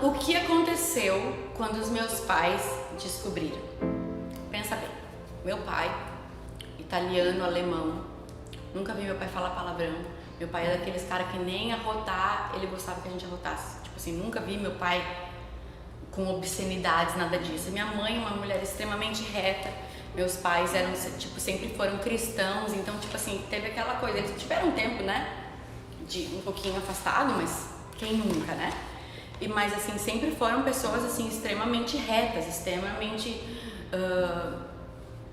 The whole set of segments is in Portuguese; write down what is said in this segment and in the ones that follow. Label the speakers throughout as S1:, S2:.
S1: O que aconteceu quando os meus pais descobriram? Pensa bem, meu pai, italiano, alemão, nunca vi meu pai falar palavrão. Meu pai é daqueles caras que nem arrotar, ele gostava que a gente arrotasse. Tipo assim, nunca vi meu pai com obscenidades, nada disso. Minha mãe, uma mulher extremamente reta. Meus pais eram, tipo, sempre foram cristãos, então, tipo assim, teve aquela coisa, eles tiveram um tempo, né, de um pouquinho afastado, mas quem nunca, né? Mas assim, sempre foram pessoas assim extremamente retas, extremamente...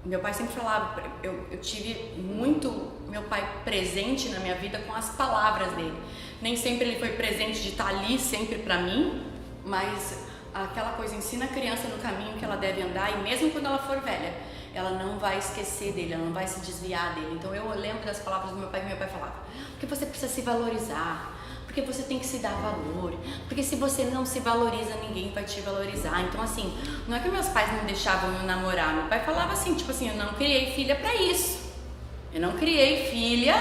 S1: meu pai sempre falava, eu tive muito meu pai presente na minha vida com as palavras dele. Nem sempre ele foi presente de estar ali sempre pra mim, mas aquela coisa, ensina a criança no caminho que ela deve andar, e mesmo quando ela for velha, ela não vai esquecer dele, ela não vai se desviar dele. Então eu lembro das palavras do meu pai, que meu pai falava, porque você precisa se valorizar, porque você tem que se dar valor, porque se você não se valoriza, ninguém vai te valorizar. Então assim, não é que meus pais não deixavam eu namorar, meu pai falava assim, tipo assim, eu não criei filha pra isso, eu não criei filha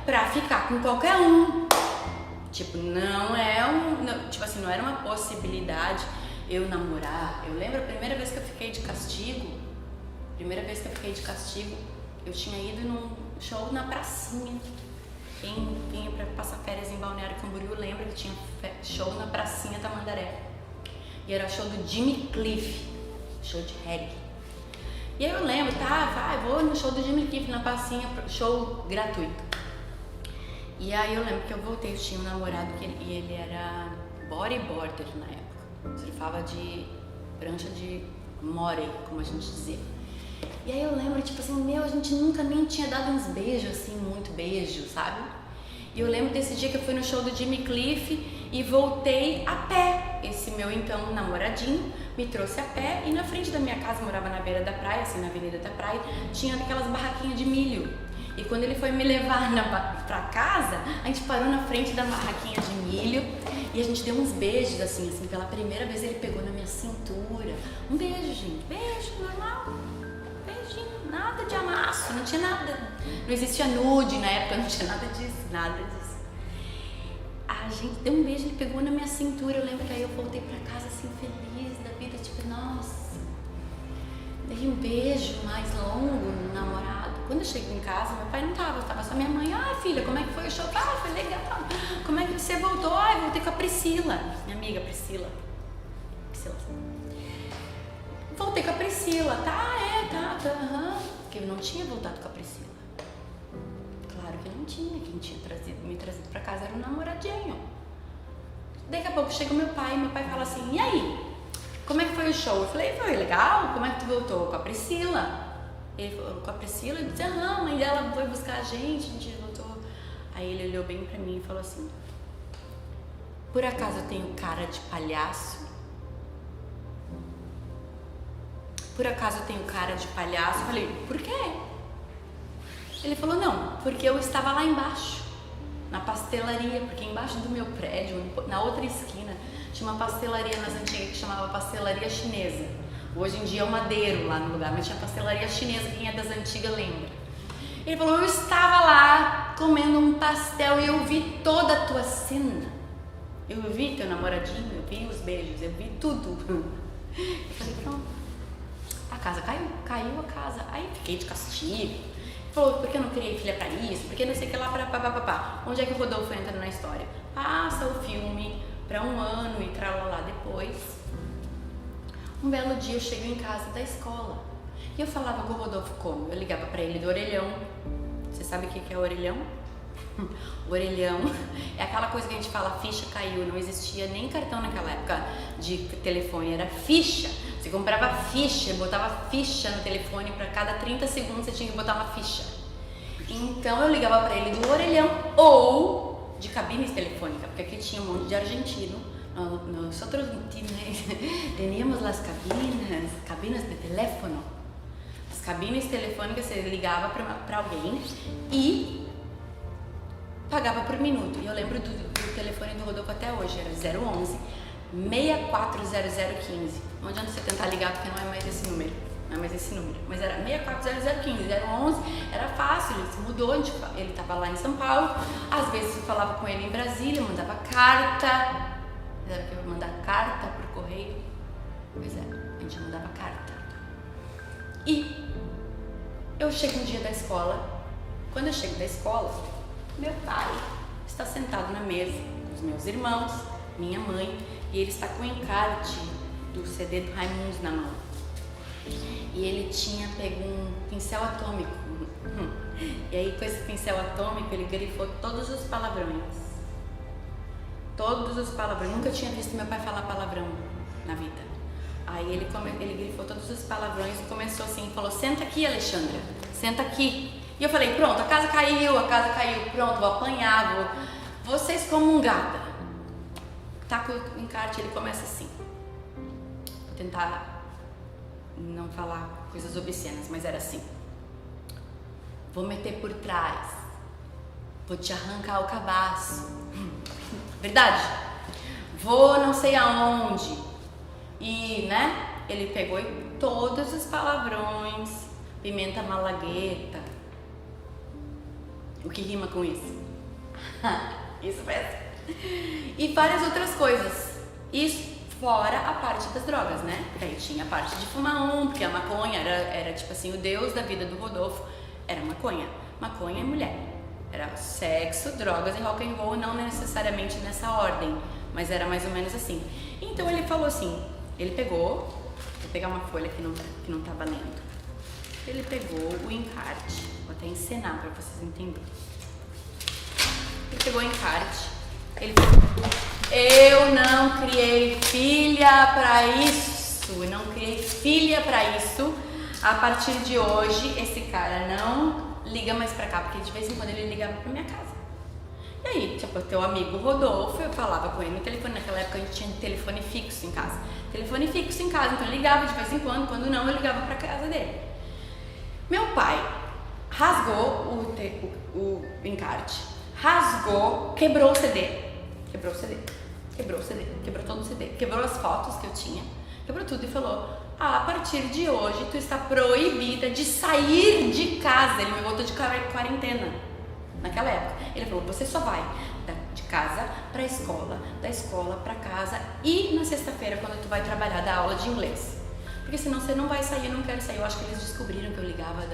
S1: pra ficar com qualquer um, tipo, não era uma possibilidade eu namorar. Eu lembro a primeira vez que eu fiquei de castigo, eu tinha ido num show na pracinha. Quem vinha pra passar férias em Balneário Camboriú lembra que tinha show na pracinha Tamandaré. E era show do Jimmy Cliff, show de reggae. E aí eu lembro, vou no show do Jimmy Cliff na pracinha, show gratuito. E aí eu lembro que eu voltei, eu tinha um namorado e ele era bodyboarder na época. Surfava de prancha de morey, como a gente dizia. E aí eu lembro, tipo assim, a gente nunca nem tinha dado uns beijos, assim, muito beijo, sabe? E eu lembro desse dia que eu fui no show do Jimmy Cliff e voltei a pé. Esse meu, então, namoradinho me trouxe a pé e na frente da minha casa, morava na beira da praia, assim, na avenida da praia, tinha aquelas barraquinhas de milho. E quando ele foi me levar pra casa, a gente parou na frente da barraquinha de milho e a gente deu uns beijos, assim, pela primeira vez ele pegou na minha cintura. Um beijo, gente, beijo, normal. Nada de amasso, não tinha nada, não existia nude na época, não tinha nada disso. A gente deu um beijo, ele pegou na minha cintura, eu lembro que aí eu voltei pra casa assim, feliz da vida, tipo, nossa, dei um beijo mais longo no namorado. Quando eu cheguei em casa, meu pai não tava só minha mãe. Filha, como é que foi o show? Foi legal. Como é que você voltou? Voltei com a Priscila, minha amiga Priscila. Voltei com a Priscila, Porque eu não tinha voltado com a Priscila. Claro que não tinha, quem tinha me trazido pra casa era um namoradinho. Daqui a pouco chega meu pai fala assim, e aí? Como é que foi o show? Eu falei, foi legal, como é que tu voltou? Com a Priscila. Ele falou, com a Priscila? Ele disse, a mãe dela foi buscar a gente voltou. Aí ele olhou bem pra mim e falou assim, por acaso eu tenho cara de palhaço? Por acaso eu tenho cara de palhaço? Eu falei, por quê? Ele falou, não, porque eu estava lá embaixo, na pastelaria, porque embaixo do meu prédio, na outra esquina, tinha uma pastelaria nas antigas que chamava Pastelaria Chinesa. Hoje em dia é o Madeiro lá no lugar, mas tinha pastelaria chinesa, quem é das antigas lembra. Ele falou, eu estava lá comendo um pastel e eu vi toda a tua cena. Eu vi teu namoradinho, eu vi os beijos, eu vi tudo. Eu falei, pronto. A casa caiu a casa. Aí fiquei de castigo. Ele falou, por que eu não criei filha pra isso? Por que não sei o que lá, papapá. Onde é que o Rodolfo entra na história? Passa o filme pra um ano e tralalá depois. Um belo dia eu chego em casa da escola e eu falava com o Rodolfo como? Eu ligava pra ele do orelhão. Você sabe o que é orelhão? Orelhão é aquela coisa que a gente fala, ficha caiu. Não existia nem cartão naquela época de telefone, era ficha. Você comprava ficha, botava ficha no telefone, para cada 30 segundos você tinha que botar uma ficha. Então eu ligava para ele do orelhão ou de cabines telefônicas, porque aqui tinha um monte de argentino. Nosotros teníamos as cabinas de teléfono. As cabines telefônicas, você ligava para alguém e pagava por minuto. E eu lembro do telefone do Rodolfo até hoje, era 011 640015. Não adianta você tentar ligar porque não é mais esse número. Mas era 640015, 011, era fácil, ele se mudou, ele estava lá em São Paulo, às vezes eu falava com ele em Brasília, mandava carta, Mas era que eu ia mandar carta pro correio. Pois é, a gente mandava carta. E eu chego um dia da escola. Quando eu chego da escola, meu pai está sentado na mesa com os meus irmãos, minha mãe, e ele está com o encarte do CD do Raimundos na mão. E ele tinha pego um pincel atômico. E aí, com esse pincel atômico, ele grifou todos os palavrões. Todos os palavrões. Nunca tinha visto meu pai falar palavrão na vida. Aí ele grifou todos os palavrões e começou assim, falou: senta aqui, Alexandra, senta aqui. E eu falei: pronto, a casa caiu, pronto, vou apanhar, vou ser excomungada. Tá com o encarte, ele começa assim. Vou tentar não falar coisas obscenas, mas era assim: vou meter por trás, vou te arrancar o cabaço. Verdade? Vou não sei aonde. E, né, ele pegou todos os palavrões, pimenta malagueta. O que rima com isso? Isso mesmo. E várias outras coisas. Isso fora a parte das drogas, né? Porque aí tinha a parte de fumar porque a maconha era tipo assim, o deus da vida do Rodolfo era maconha. Maconha é mulher. Era sexo, drogas e rock and roll, não necessariamente nessa ordem, mas era mais ou menos assim. Então ele falou assim, ele pegou, vou pegar uma folha que não tá valendo. Ele pegou o encarte, vou até encenar para vocês entenderem. Ele pegou o encarte, ele falou: eu não criei filha para isso, não criei filha para isso. A partir de hoje, esse cara não liga mais pra cá, porque de vez em quando ele ligava pra minha casa. E aí, tipo, teu amigo Rodolfo, eu falava com ele no telefone, naquela época a gente tinha telefone fixo em casa. Telefone fixo em casa, então eu ligava de vez em quando não, eu ligava pra casa dele. Meu pai rasgou o encarte, rasgou, quebrou o CD, quebrou todo o CD, quebrou as fotos que eu tinha, quebrou tudo e falou: a partir de hoje tu está proibida de sair de casa. Ele me botou de quarentena naquela época. Ele falou: você só vai de casa para a escola, da escola para casa e na sexta-feira quando tu vai trabalhar dar aula de inglês, porque senão você não vai sair. Eu não quero sair. Eu acho que eles descobriram que eu ligava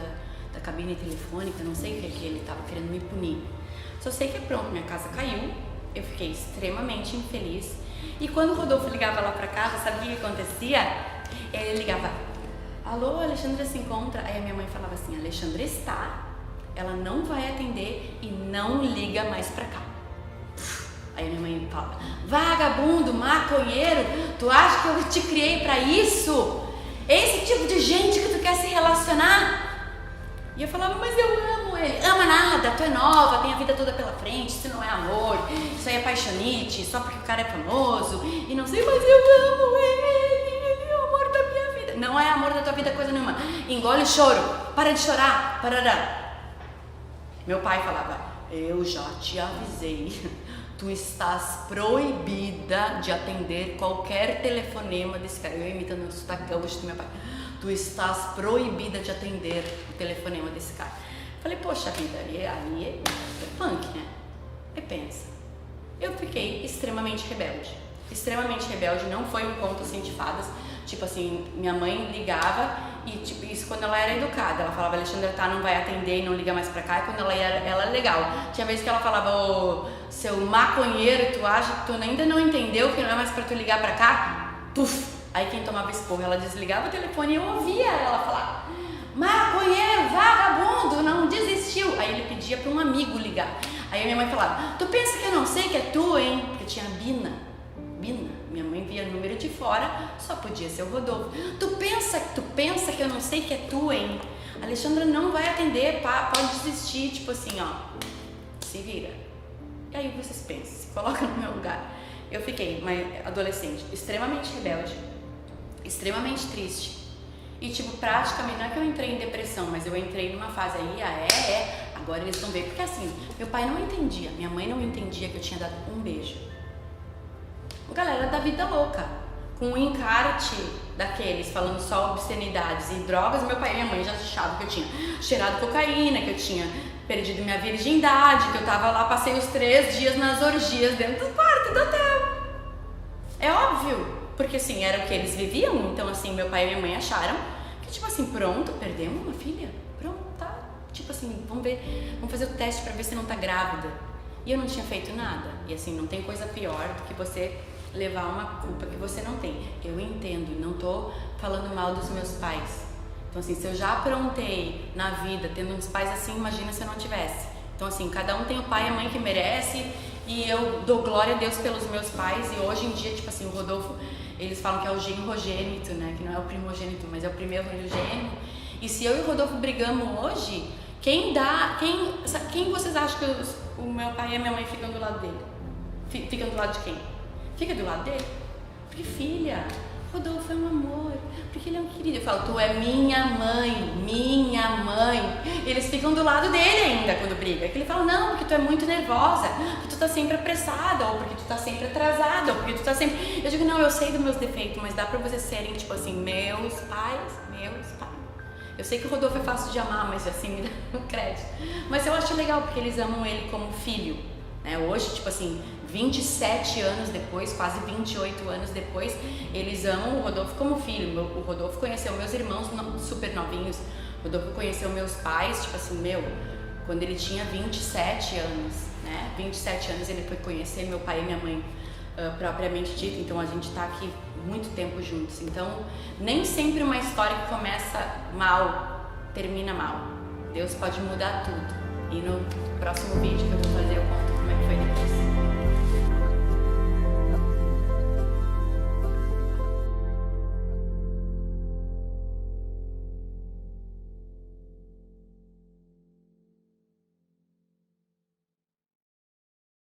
S1: da cabine telefônica, não sei o que ele estava querendo me punir. Só sei que pronto, minha casa caiu, eu fiquei extremamente infeliz. E quando o Rodolfo ligava lá para casa, sabe o que acontecia? Ele ligava: alô, a Alexandra se encontra? Aí a minha mãe falava assim: a Alexandra está, ela não vai atender e não liga mais pra cá. Aí a minha mãe fala: vagabundo, maconheiro, tu acha que eu te criei pra isso? Esse tipo de gente que tu quer se relacionar? E eu falava: mas eu amo ele. Ama nada, tu é nova, tem a vida toda pela frente, isso não é amor, isso aí é paixonite, só porque o cara é famoso e não sei, mas eu amo ele. Não é amor da tua vida coisa nenhuma. Engole o choro, para de chorar, parará. Meu pai falava: eu já te avisei, tu estás proibida de atender qualquer telefonema desse cara. Eu imitando o sotaque gaúcho do meu pai. Tu estás proibida de atender o telefonema desse cara. Falei: poxa vida, aí é punk, né? Aí pensa, eu fiquei extremamente rebelde. Extremamente rebelde, não foi um conto assim de fadas. Tipo assim, minha mãe ligava e tipo, isso quando ela era educada. Ela falava: Alexandra, tá, não vai atender e não liga mais pra cá. E quando ela era legal. Tinha vezes que ela falava: ô, seu maconheiro, tu acha que tu ainda não entendeu que não é mais pra tu ligar pra cá? Tuf! Aí quem tomava esporro, ela desligava o telefone e eu ouvia ela falar: maconheiro, vagabundo, não desistiu. Aí ele pedia pra um amigo ligar. Aí a minha mãe falava: tu pensa que eu não sei que é tu, hein? Porque tinha Bina. Minha mãe via número de fora, só podia ser o Rodolfo. Tu pensa que eu não sei que é tu, hein? A Alexandra não vai atender, pode desistir, tipo assim, ó, se vira. E aí vocês pensam, se colocam no meu lugar. Eu fiquei uma adolescente extremamente rebelde, extremamente triste. E tipo, praticamente, não é que eu entrei em depressão, mas eu entrei numa fase aí, agora eles vão ver. Porque assim, meu pai não entendia, minha mãe não entendia que eu tinha dado um beijo. Galera da vida louca, com um encarte daqueles falando só obscenidades e drogas. Meu pai e minha mãe já achavam que eu tinha cheirado cocaína, que eu tinha perdido minha virgindade, que eu tava lá, passei os 3 dias nas orgias dentro do quarto do hotel. É óbvio, porque assim, era o que eles viviam, então assim, meu pai e minha mãe acharam que tipo assim, pronto, perdemos uma filha, pronto, tá, tipo assim, vamos fazer o teste pra ver se não tá grávida. E eu não tinha feito nada, e assim, não tem coisa pior do que você levar uma culpa que você não tem. Eu entendo, não tô falando mal dos meus pais. Então assim, se eu já aprontei na vida tendo uns pais assim, imagina se eu não tivesse. Então assim, cada um tem o pai e a mãe que merece, e eu dou glória a Deus pelos meus pais. E hoje em dia, tipo assim, o Rodolfo, eles falam que é o genrogênito, né, que não é o primogênito, mas é o primeiro gênero. E se eu e o Rodolfo brigamos hoje, quem vocês acham que o meu pai e a minha mãe ficam do lado dele? Ficam do lado de quem? Fica do lado dele? Porque filha, Rodolfo é um amor, porque ele é um querido. Eu falo, tu é minha mãe, minha mãe. Eles ficam do lado dele ainda quando briga. Que ele fala, não, porque tu é muito nervosa, porque tu tá sempre apressada, ou porque tu tá sempre atrasada, ou porque tu tá sempre... Eu digo, não, eu sei dos meus defeitos, mas dá pra vocês serem, tipo assim, meus pais. Eu sei que o Rodolfo é fácil de amar, mas assim, me dá um crédito. Mas eu acho legal, porque eles amam ele como filho, né? Hoje, tipo assim, 27 anos depois, quase 28 anos depois, eles amam o Rodolfo como filho. O Rodolfo conheceu meus irmãos super novinhos. O Rodolfo conheceu meus pais, tipo assim, quando ele tinha 27 anos, né? 27 anos ele foi conhecer meu pai e minha mãe, propriamente dito. Então a gente tá aqui muito tempo juntos. Então nem sempre uma história que começa mal termina mal. Deus pode mudar tudo. E no próximo vídeo que eu vou fazer eu conto